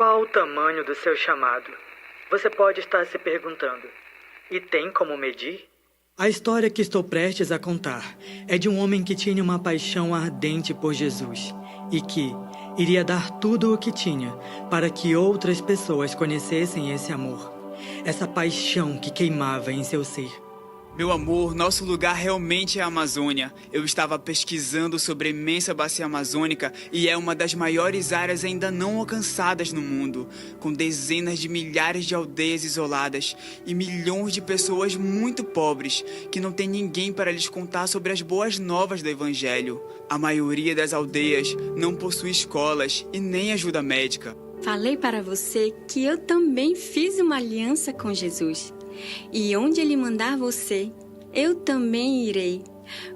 Qual o tamanho do seu chamado? Você pode estar se perguntando. E tem como medir? A história que estou prestes a contar é de um homem que tinha uma paixão ardente por Jesus e que iria dar tudo o que tinha para que outras pessoas conhecessem esse amor. Essa paixão que queimava em seu ser. Meu amor, nosso lugar realmente é a Amazônia. Eu estava pesquisando sobre a imensa bacia amazônica e é uma das maiores áreas ainda não alcançadas no mundo, com dezenas de milhares de aldeias isoladas e milhões de pessoas muito pobres que não tem ninguém para lhes contar sobre as boas novas do Evangelho. A maioria das aldeias não possui escolas e nem ajuda médica. Falei para você que eu também fiz uma aliança com Jesus. E onde Ele mandar você, eu também irei.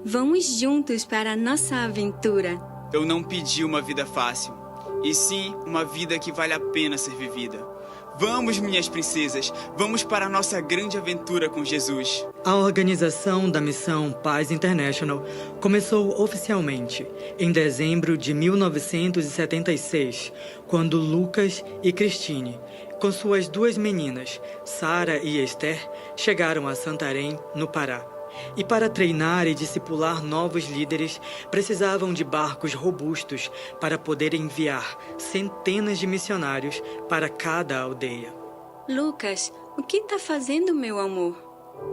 Vamos juntos para a nossa aventura. Eu não pedi uma vida fácil, e sim uma vida que vale a pena ser vivida. Vamos, minhas princesas, vamos para a nossa grande aventura com Jesus. A organização da Missão Paz International começou oficialmente em dezembro de 1976, quando Lucas e Cristine, com suas duas meninas, Sara e Esther, chegaram a Santarém, no Pará. E para treinar e discipular novos líderes, precisavam de barcos robustos para poder enviar centenas de missionários para cada aldeia. Lucas, o que está fazendo, meu amor?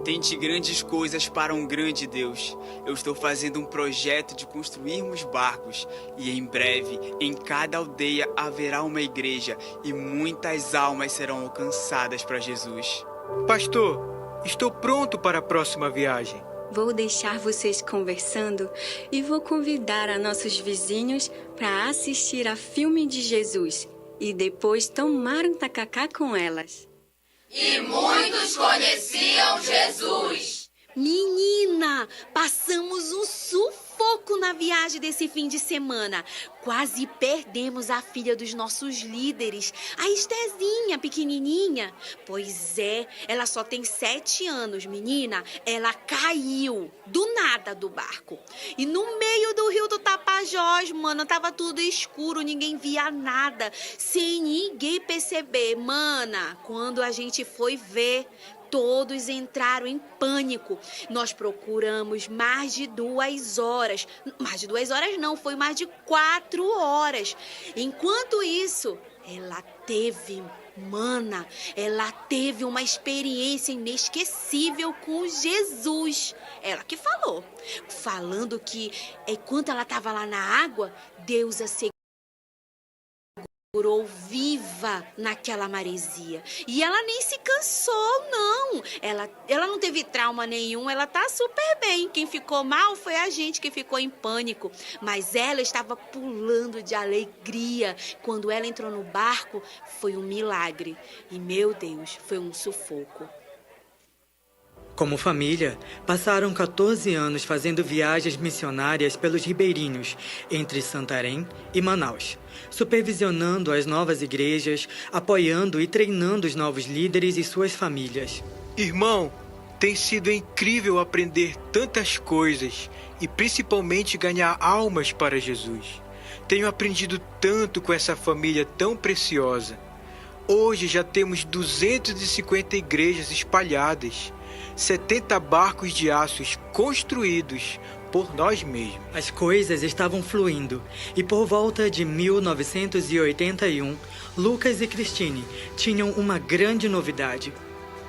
Tente grandes coisas para um grande Deus. Eu estou fazendo um projeto de construirmos barcos e em breve, em cada aldeia haverá uma igreja e muitas almas serão alcançadas para Jesus. Pastor, estou pronto para a próxima viagem. Vou deixar vocês conversando e vou convidar a nossos vizinhos para assistir a filme de Jesus e depois tomar um tacacá com elas. E muitos conheciam Jesus. Menina, passamos um sufoco na viagem desse fim de semana. Quase perdemos a filha dos nossos líderes, a Estezinha, pequenininha. Pois é, ela só tem 7 anos, menina. Ela caiu do nada do barco. E no meio do rio do Tapajós, mano, tava tudo escuro, ninguém via nada. Sem ninguém perceber, mana, quando a gente foi ver... Todos entraram em pânico. Nós procuramos mais de 2 horas. Mais de 2 horas não, foi mais de 4 horas. Enquanto isso, ela teve uma experiência inesquecível com Jesus. Ela que falou. Falando que, enquanto ela estava lá na água, Deus a segurou viva naquela maresia. E ela nem se cansou, não. Ela não teve trauma nenhum, ela tá super bem. Quem ficou mal foi a gente que ficou em pânico. Mas ela estava pulando de alegria. Quando ela entrou no barco, foi um milagre. E, meu Deus, foi um sufoco. Como família, passaram 14 anos fazendo viagens missionárias pelos ribeirinhos, entre Santarém e Manaus, supervisionando as novas igrejas, apoiando e treinando os novos líderes e suas famílias. Irmão, tem sido incrível aprender tantas coisas e principalmente ganhar almas para Jesus. Tenho aprendido tanto com essa família tão preciosa. Hoje já temos 250 igrejas espalhadas, 70 barcos de aços construídos por nós mesmos. As coisas estavam fluindo e por volta de 1981, Lucas e Cristine tinham uma grande novidade.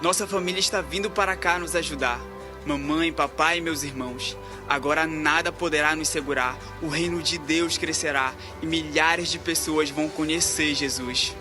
Nossa família está vindo para cá nos ajudar. Mamãe, papai e meus irmãos. Agora nada poderá nos segurar. O reino de Deus crescerá e milhares de pessoas vão conhecer Jesus.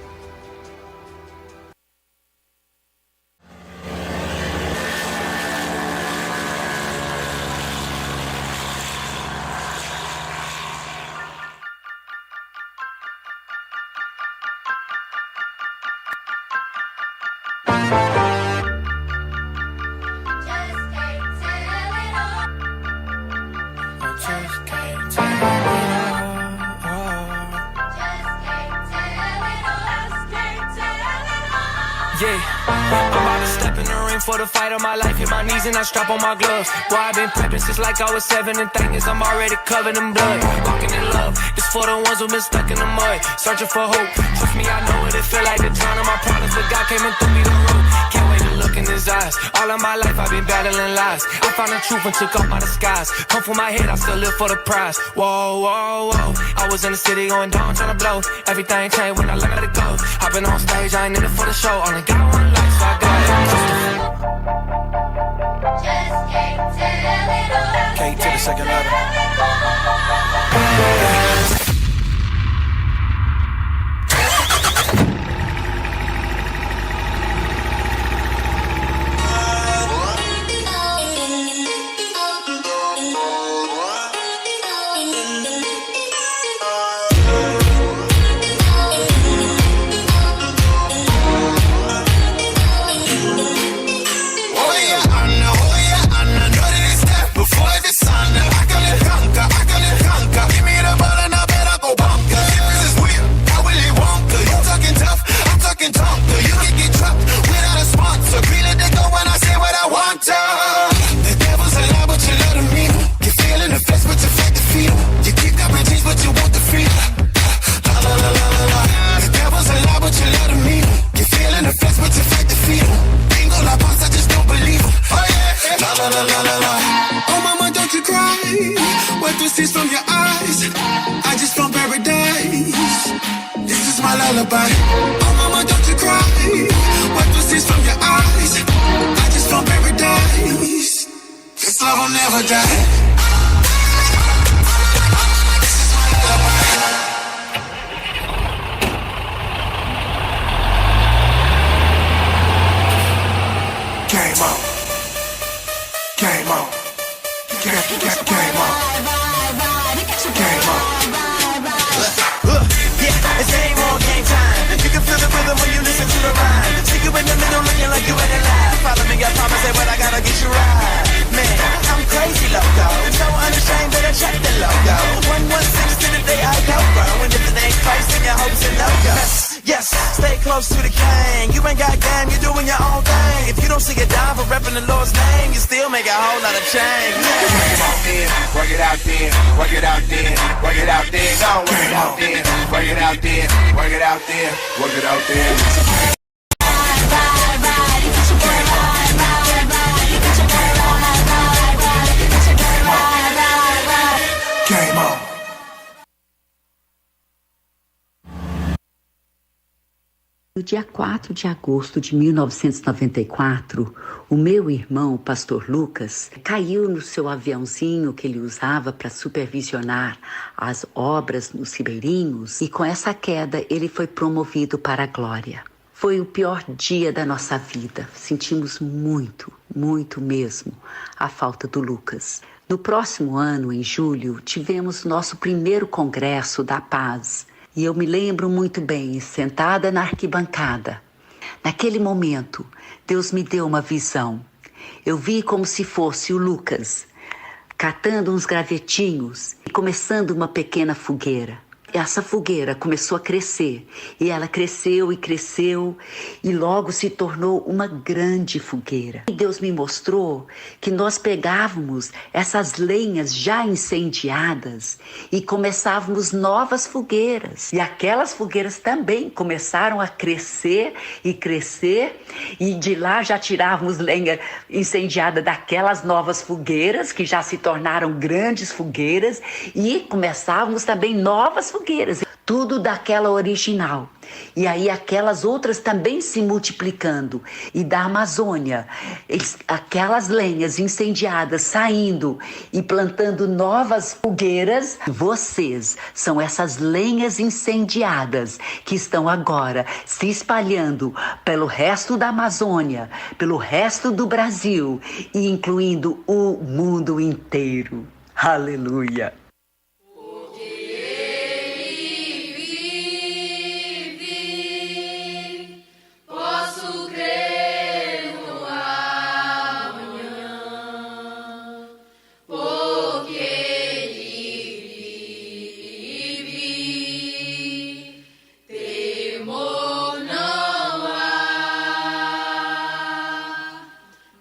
Yeah, I'm about to step in the ring for the fight of my life. Hit my knees and I strap on my gloves. Boy, I've been prepping since like I was 7, and thing is I'm already covered in blood. Walking in love, It's for the ones who've been stuck in the mud, searching for hope. Trust me, I know what it feel like to drown in my problems, but God came and threw me the rope. Can't wait to look in his eyes. All of my life I've been battling lies. I found the truth and took off my disguise. Come from my head, I still live for the prize. Whoa, whoa, whoa. I was in the city going down, trying to blow. Everything changed when I let it go. I've been on stage, I ain't in it for the show. Only got one life, so I got it. Just can't tell it all. K to the second letter. Oh mama, don't you cry. Wipe the tears from your eyes. I just found paradise. This is my lullaby. Oh mama, don't you cry. Wipe the tears from your eyes. I just found paradise. This love will never die. This is my lullaby. Game on. Game on. Game on. Game on. Yeah, it's game on, game time. You can feel the rhythm when you listen to the rhyme. See you in the middle looking like you in it live. Follow me, I promise that what I gotta get you right. Man, I'm crazy loco. So unashamed that I check the logo. 116 to the day I go, bro. And if it ain't Christ, then your hopes and logos. Yes, stay close to the king. You ain't got game, you're doing your own thing. If you don't see a dime for repping the Lord's name, you still make a whole lot of change. Work it out there, work it out there, work it out there, work it out there, no, work it out there, work it out there, work it out there. Game on. No dia 4 de agosto de 1994, o meu irmão, o pastor Lucas, caiu no seu aviãozinho que ele usava para supervisionar as obras nos ribeirinhos e com essa queda ele foi promovido para a glória. Foi o pior dia da nossa vida. Sentimos muito, muito mesmo a falta do Lucas. No próximo ano, em julho, tivemos nosso primeiro congresso da paz. E eu me lembro muito bem, sentada na arquibancada. Naquele momento, Deus me deu uma visão. Eu vi como se fosse o Lucas, catando uns gravetinhos e começando uma pequena fogueira. Essa fogueira começou a crescer, e ela cresceu e cresceu, e logo se tornou uma grande fogueira. E Deus me mostrou que nós pegávamos essas lenhas já incendiadas e começávamos novas fogueiras. E aquelas fogueiras também começaram a crescer, e de lá já tirávamos lenha incendiada daquelas novas fogueiras, que já se tornaram grandes fogueiras, e começávamos também novas fogueiras. Tudo daquela original. E aí aquelas outras também se multiplicando. E da Amazônia, aquelas lenhas incendiadas saindo e plantando novas fogueiras. Vocês são essas lenhas incendiadas que estão agora se espalhando pelo resto da Amazônia, pelo resto do Brasil e incluindo o mundo inteiro. Aleluia!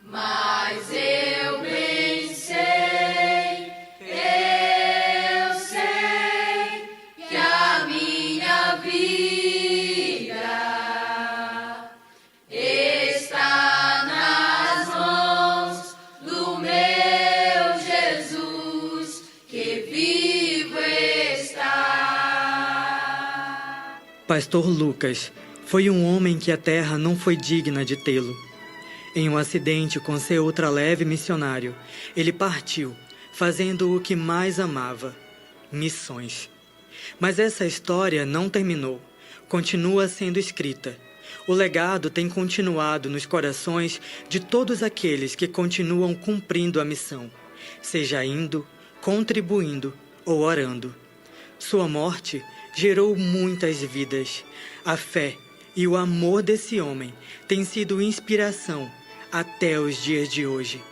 Mas eu bem sei, pastor Lucas foi um homem que a terra não foi digna de tê-lo. Em um acidente com seu ultraleve missionário, ele partiu, fazendo o que mais amava: missões. Mas essa história não terminou, continua sendo escrita. O legado tem continuado nos corações de todos aqueles que continuam cumprindo a missão, seja indo, contribuindo ou orando. Sua morte gerou muitas vidas. A fé e o amor desse homem têm sido inspiração até os dias de hoje.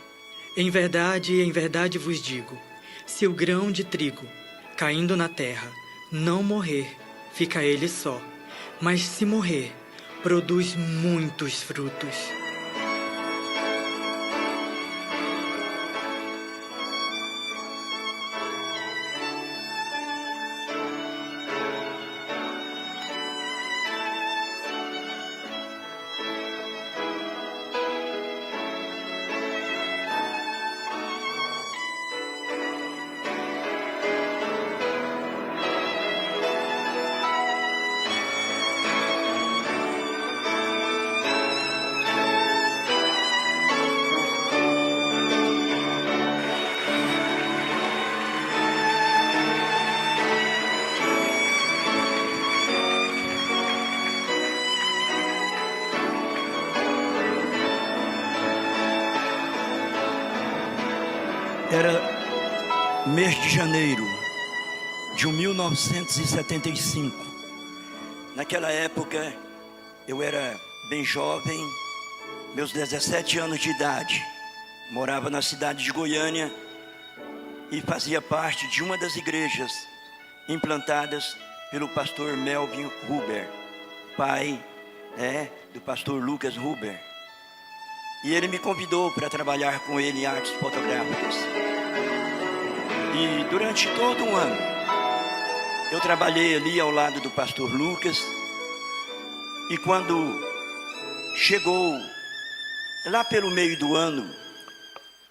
Em verdade vos digo, se o grão de trigo, caindo na terra, não morrer, fica ele só, mas se morrer, produz muitos frutos. Era mês de janeiro de 1975. Naquela época, eu era bem jovem, meus 17 anos de idade. Morava na cidade de Goiânia e fazia parte de uma das igrejas implantadas pelo pastor Melvin Huber, pai do pastor Lucas Huber. E ele me convidou para trabalhar com ele em artes fotográficas. E durante todo um ano, eu trabalhei ali ao lado do pastor Lucas. E quando chegou lá pelo meio do ano,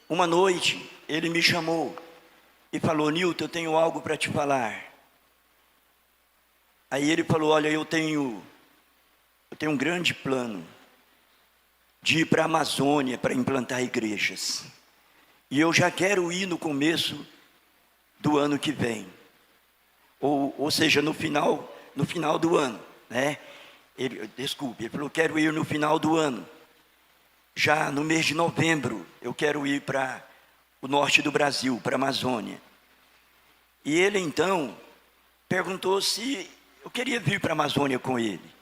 uma noite, ele me chamou e falou: Nilton, eu tenho algo para te falar. Aí ele falou: olha, eu tenho um grande plano de ir para a Amazônia para implantar igrejas. E eu já quero ir no começo do ano que vem. Ou seja, no final do ano, né? Ele falou: quero ir no final do ano. Já no mês de novembro, eu quero ir para o norte do Brasil, para a Amazônia. E ele então perguntou se eu queria vir para a Amazônia com ele.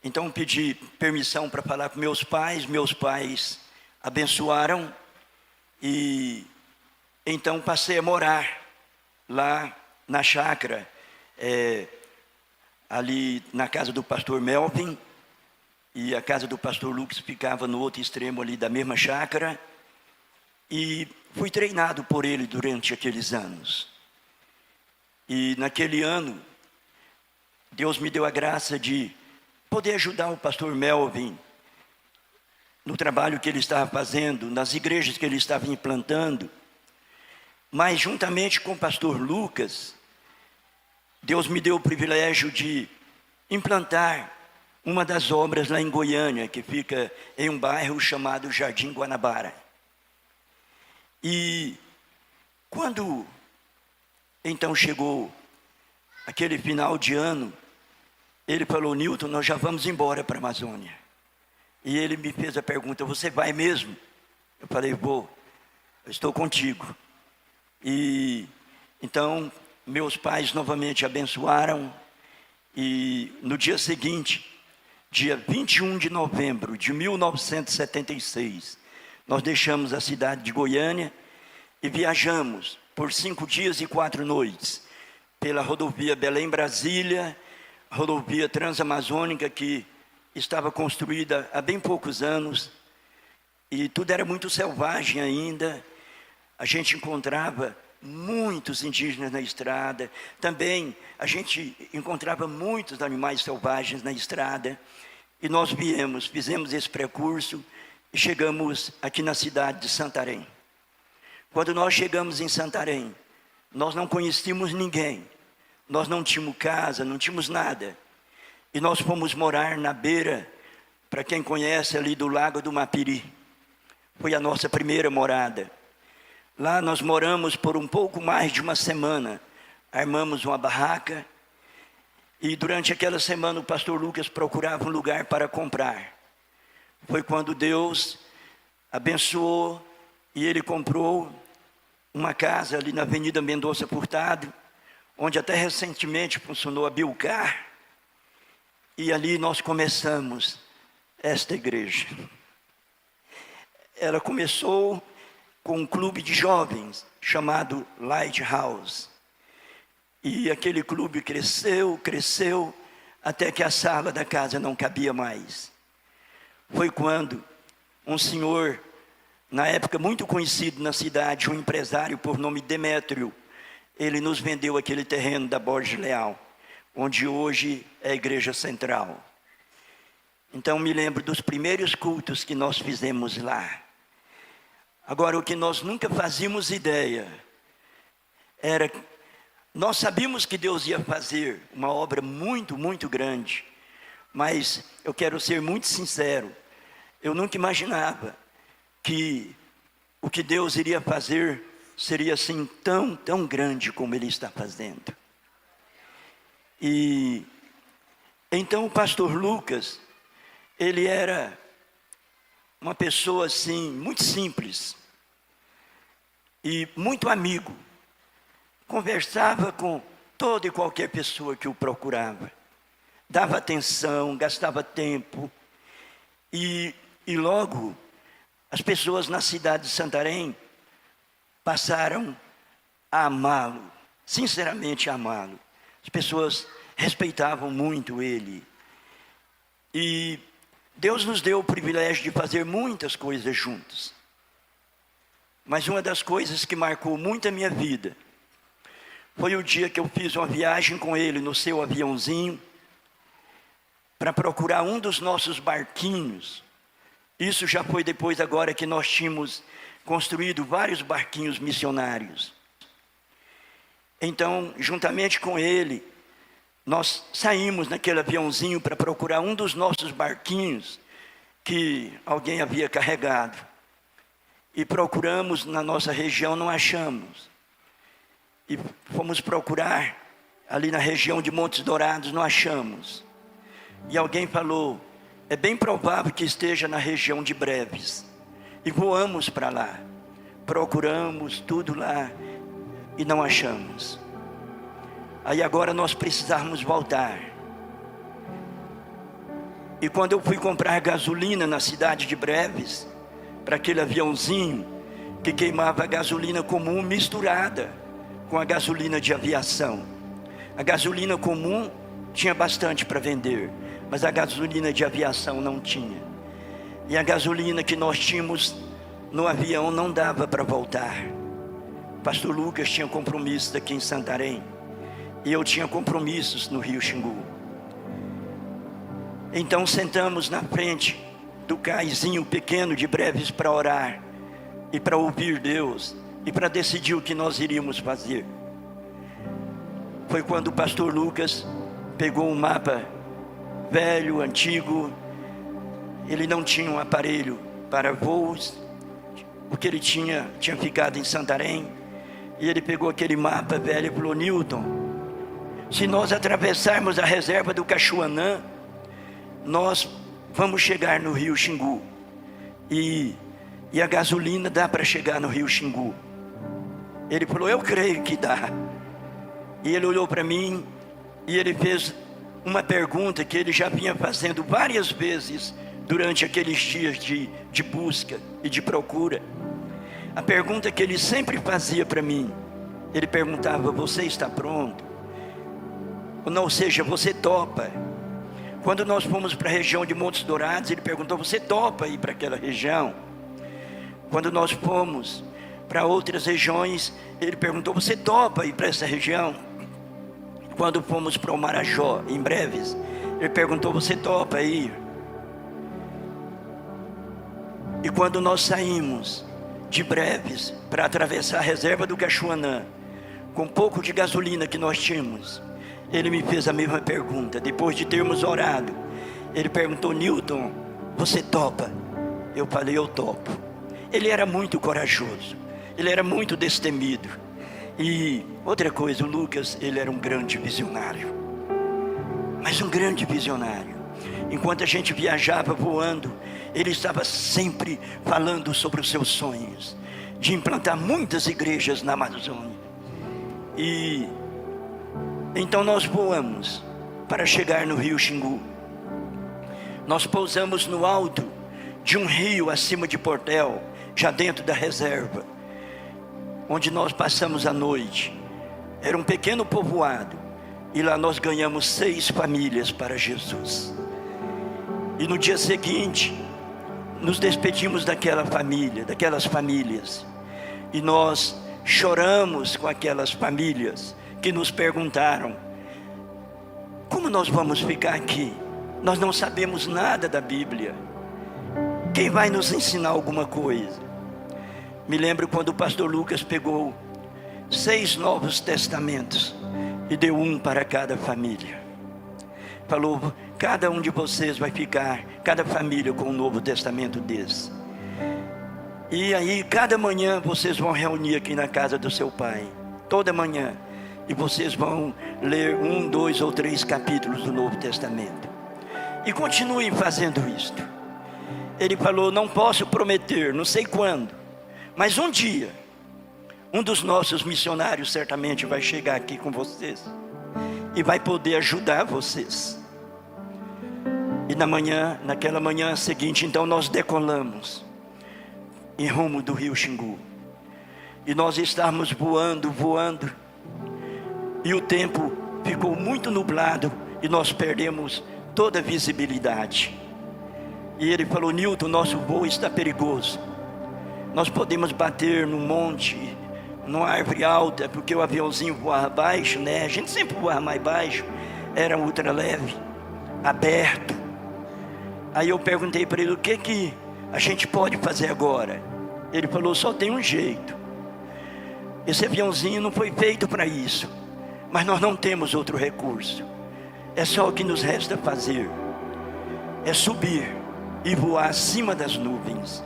Então pedi permissão para falar com meus pais abençoaram e então passei a morar lá na chácara, ali na casa do pastor Melvin, e a casa do pastor Lucas ficava no outro extremo ali da mesma chácara, e fui treinado por ele durante aqueles anos. E naquele ano, Deus me deu a graça de poder ajudar o pastor Melvin no trabalho que ele estava fazendo, nas igrejas que ele estava implantando. Mas juntamente com o pastor Lucas, Deus me deu o privilégio de implantar uma das obras lá em Goiânia, que fica em um bairro chamado Jardim Guanabara. E quando então chegou aquele final de ano, ele falou: Nilton, nós já vamos embora para a Amazônia. E ele me fez a pergunta: você vai mesmo? Eu falei: vou, eu estou contigo. E então meus pais novamente abençoaram. E no dia seguinte, dia 21 de novembro de 1976, nós deixamos a cidade de Goiânia e viajamos por 5 dias e 4 noites pela rodovia Belém-Brasília, rodovia transamazônica que estava construída há bem poucos anos, e tudo era muito selvagem ainda. A gente encontrava muitos indígenas na estrada, também a gente encontrava muitos animais selvagens na estrada, e nós fizemos esse percurso e chegamos aqui na cidade de Santarém. Quando nós chegamos em Santarém, nós não conhecíamos ninguém, nós não tínhamos casa, não tínhamos nada. E nós fomos morar na beira, para quem conhece, ali do Lago do Mapiri. Foi a nossa primeira morada. Lá nós moramos por um pouco mais de uma semana. Armamos uma barraca. E durante aquela semana o pastor Lucas procurava um lugar para comprar. Foi quando Deus abençoou e ele comprou uma casa ali na Avenida Mendonça Furtado, onde até recentemente funcionou a Bilcar. E ali nós começamos esta igreja. Ela começou com um clube de jovens chamado Lighthouse. E aquele clube cresceu, até que a sala da casa não cabia mais. Foi quando um senhor, na época muito conhecido na cidade, um empresário por nome Demétrio, ele nos vendeu aquele terreno da Borges Leal, onde hoje é a igreja central. Então me lembro dos primeiros cultos que nós fizemos lá. Agora, o que nós nunca fazíamos ideia era, nós sabíamos que Deus ia fazer uma obra muito, muito grande, mas eu quero ser muito sincero, eu nunca imaginava que o que Deus iria fazer seria assim tão grande como Ele está fazendo. E então o pastor Lucas, ele era uma pessoa assim, muito simples e muito amigo. Conversava com toda e qualquer pessoa que o procurava. Dava atenção, gastava tempo. E logo, as pessoas na cidade de Santarém passaram a amá-lo, sinceramente a amá-lo. As pessoas respeitavam muito ele. E Deus nos deu o privilégio de fazer muitas coisas juntos. Mas uma das coisas que marcou muito a minha vida foi o dia que eu fiz uma viagem com ele no seu aviãozinho para procurar um dos nossos barquinhos. Isso já foi depois, agora que nós tínhamos construído vários barquinhos missionários. Então, juntamente com ele, nós saímos naquele aviãozinho para procurar um dos nossos barquinhos que alguém havia carregado. E procuramos na nossa região, não achamos. E fomos procurar ali na região de Montes Dourados, não achamos. E alguém falou, é bem provável que esteja na região de Breves. E voamos para lá. Procuramos tudo lá e não achamos. Aí agora nós precisamos voltar. E quando eu fui comprar gasolina na cidade de Breves, para aquele aviãozinho que queimava a gasolina comum misturada com a gasolina de aviação. A gasolina comum tinha bastante para vender, mas a gasolina de aviação não tinha. E a gasolina que nós tínhamos no avião não dava para voltar. O pastor Lucas tinha compromissos aqui em Santarém, e eu tinha compromissos no Rio Xingu. Então sentamos na frente do caizinho pequeno de Breves para orar, e para ouvir Deus, e para decidir o que nós iríamos fazer. Foi quando o pastor Lucas pegou um mapa velho, antigo. Ele não tinha um aparelho para voos, porque ele tinha ficado em Santarém. E ele pegou aquele mapa velho e falou, Newton, se nós atravessarmos a reserva do Cachoanã, nós vamos chegar no Rio Xingu. E a gasolina dá para chegar no Rio Xingu. Ele falou, eu creio que dá. E ele olhou para mim e ele fez uma pergunta que ele já vinha fazendo várias vezes durante aqueles dias de busca e de procura. A pergunta que ele sempre fazia para mim, ele perguntava, você está pronto? Ou seja, você topa? Quando nós fomos para a região de Montes Dourados, ele perguntou, você topa ir para aquela região? Quando nós fomos para outras regiões, ele perguntou, você topa ir para essa região? Quando fomos para o Marajó, em Breves, ele perguntou, você topa ir? E quando nós saímos de Breves para atravessar a reserva do Cachoanã, com um pouco de gasolina que nós tínhamos, ele me fez a mesma pergunta. Depois de termos orado, ele perguntou: Newton, você topa? Eu falei: eu topo. Ele era muito corajoso, ele era muito destemido. E outra coisa, o Lucas, ele era um grande visionário. Mas um grande visionário. Enquanto a gente viajava voando, ele estava sempre falando sobre os seus sonhos de implantar muitas igrejas na Amazônia. E então nós voamos para chegar no rio Xingu. Nós pousamos no alto de um rio acima de Portel, já dentro da reserva, onde nós passamos a noite. Era um pequeno povoado, e lá nós ganhamos 6 famílias para Jesus. E no dia seguinte, nos despedimos daquelas famílias, e nós choramos com aquelas famílias que nos perguntaram: como nós vamos ficar aqui? Nós não sabemos nada da Bíblia. Quem vai nos ensinar alguma coisa? Me lembro quando o pastor Lucas pegou 6 Novos Testamentos e deu um para cada família. Falou: cada um de vocês vai ficar, cada família, com um Novo Testamento desse. E aí cada manhã vocês vão reunir aqui na casa do seu pai, toda manhã, e vocês vão ler 1, 2 ou 3 capítulos do Novo Testamento. E continuem fazendo isto. Ele falou: não posso prometer, não sei quando, mas um dia, um dos nossos missionários certamente vai chegar aqui com vocês e vai poder ajudar vocês. E naquela manhã seguinte, então nós decolamos em rumo do rio Xingu. E nós estávamos voando, e o tempo ficou muito nublado e nós perdemos toda a visibilidade. E ele falou: Newton, nosso voo está perigoso. Nós podemos bater num monte, numa árvore alta, porque o aviãozinho voava baixo, né? A gente sempre voava mais baixo, era ultra leve, aberto. Aí eu perguntei para ele: o que a gente pode fazer agora? Ele falou: só tem um jeito. Esse aviãozinho não foi feito para isso, mas nós não temos outro recurso. É só o que nos resta fazer, é subir e voar acima das nuvens.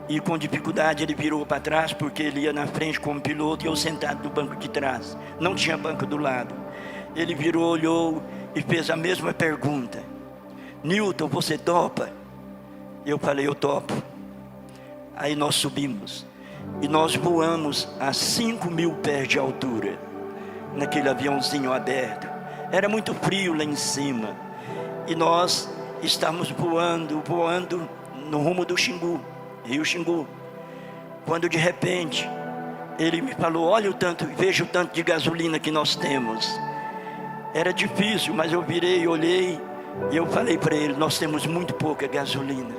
E com dificuldade ele virou para trás, porque ele ia na frente como piloto e eu sentado no banco de trás, não tinha banco do lado. Ele virou, olhou e fez a mesma pergunta: Newton, você topa? Eu falei: eu topo. Aí nós subimos e nós voamos a 5.000 pés de altura, naquele aviãozinho aberto. Era muito frio lá em cima, e nós estávamos voando no rumo do Xingu, rio Xingu, quando de repente ele me falou: olha o tanto, veja o tanto de gasolina que nós temos. Era difícil, mas eu virei, olhei, e eu falei para ele: nós temos muito pouca gasolina.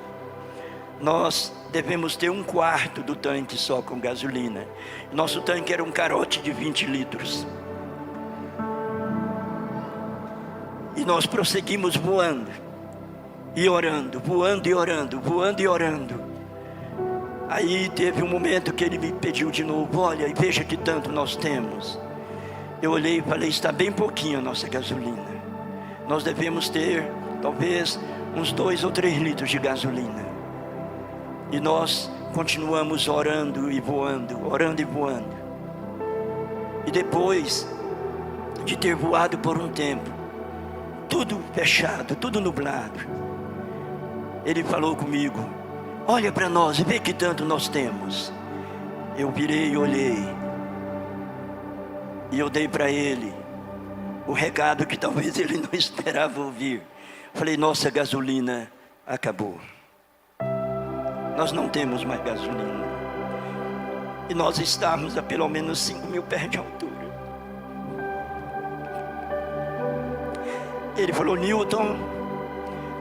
Nós devemos ter 1/4 do tanque só com gasolina. Nosso tanque era um carote de 20 litros. E nós prosseguimos voando e orando, voando e orando, voando e orando. Aí teve um momento que ele me pediu de novo: olha e veja que tanto nós temos. Eu olhei e falei: está bem pouquinho a nossa gasolina. Nós devemos ter talvez uns 2 ou 3 litros de gasolina. E nós continuamos orando e voando, orando e voando. E depois de ter voado por um tempo, tudo fechado, tudo nublado, ele falou comigo: olha para nós e vê que tanto nós temos. Eu virei e olhei, e eu dei para ele o recado que talvez ele não esperava ouvir. Falei: nossa gasolina acabou. Nós não temos mais gasolina. E nós estamos a pelo menos 5.000 pés de altura. Ele falou: Newton,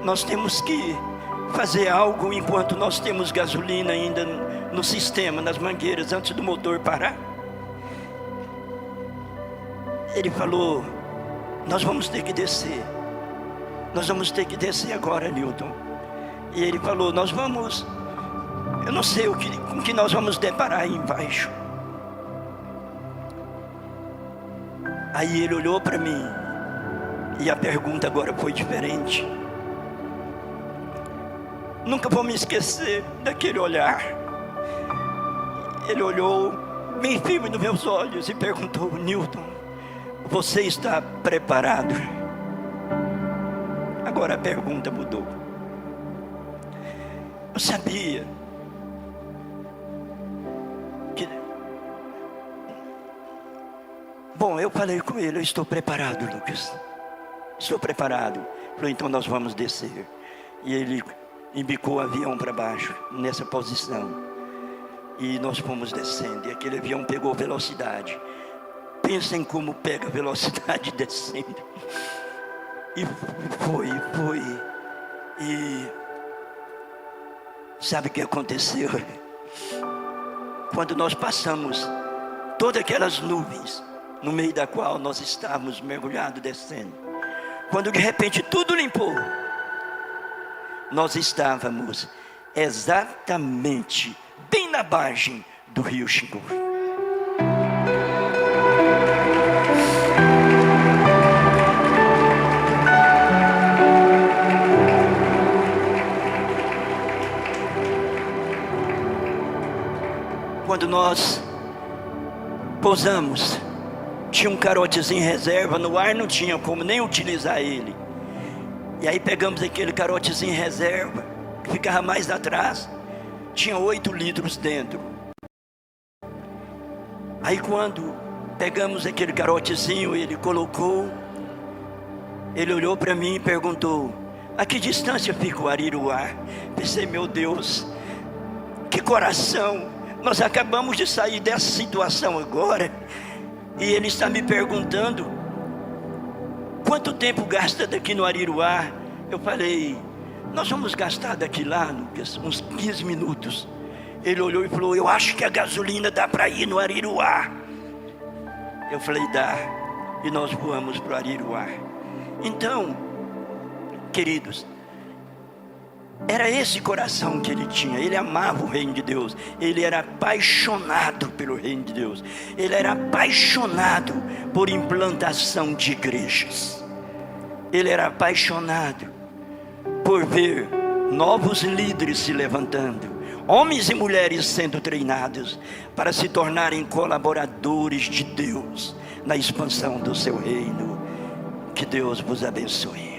nós temos que fazer algo enquanto nós temos gasolina ainda no sistema, nas mangueiras, antes do motor parar. Ele falou: nós vamos ter que descer. Nós vamos ter que descer agora, Newton. E ele falou: nós vamos... Eu não sei com que nós vamos deparar aí embaixo. Aí ele olhou para mim E a pergunta agora foi diferente. Nunca vou me esquecer daquele olhar. Ele olhou bem firme nos meus olhos e perguntou: Newton, você está preparado? Agora a pergunta mudou. Eu sabia que... Bom, eu falei com ele: eu estou preparado, Lucas. Estou preparado. Falei: então nós vamos descer. E ele embicou o avião para baixo, nessa posição. E nós fomos descendo. E aquele avião pegou velocidade. Pensem como pega velocidade descendo. E foi. E sabe o que aconteceu? Quando nós passamos todas aquelas nuvens, no meio da qual nós estávamos mergulhados descendo, quando de repente tudo limpou, nós estávamos exatamente bem na margem do rio Xingu. Quando nós pousamos, tinha um carotezinho em reserva no ar, não tinha como nem utilizar ele. E aí pegamos aquele carotezinho em reserva, que ficava mais atrás, tinha 8 litros dentro. Aí quando pegamos aquele carotezinho, ele colocou, ele olhou para mim e perguntou: a que distância fica o Ariruá? Pensei: meu Deus, que coração! Nós acabamos de sair dessa situação agora, e ele está me perguntando quanto tempo gasta daqui no Ariruá. Eu falei: nós vamos gastar daqui lá, Lucas, uns 15 minutos. Ele olhou e falou: eu acho que a gasolina dá para ir no Ariruá. Eu falei: dá. E nós voamos para o Ariruá. Então, queridos, era esse coração que ele tinha. Ele amava o reino de Deus. Ele era apaixonado pelo reino de Deus. Ele era apaixonado por implantação de igrejas. Ele era apaixonado por ver novos líderes se levantando, homens e mulheres sendo treinados para se tornarem colaboradores de Deus na expansão do seu reino. Que Deus vos abençoe.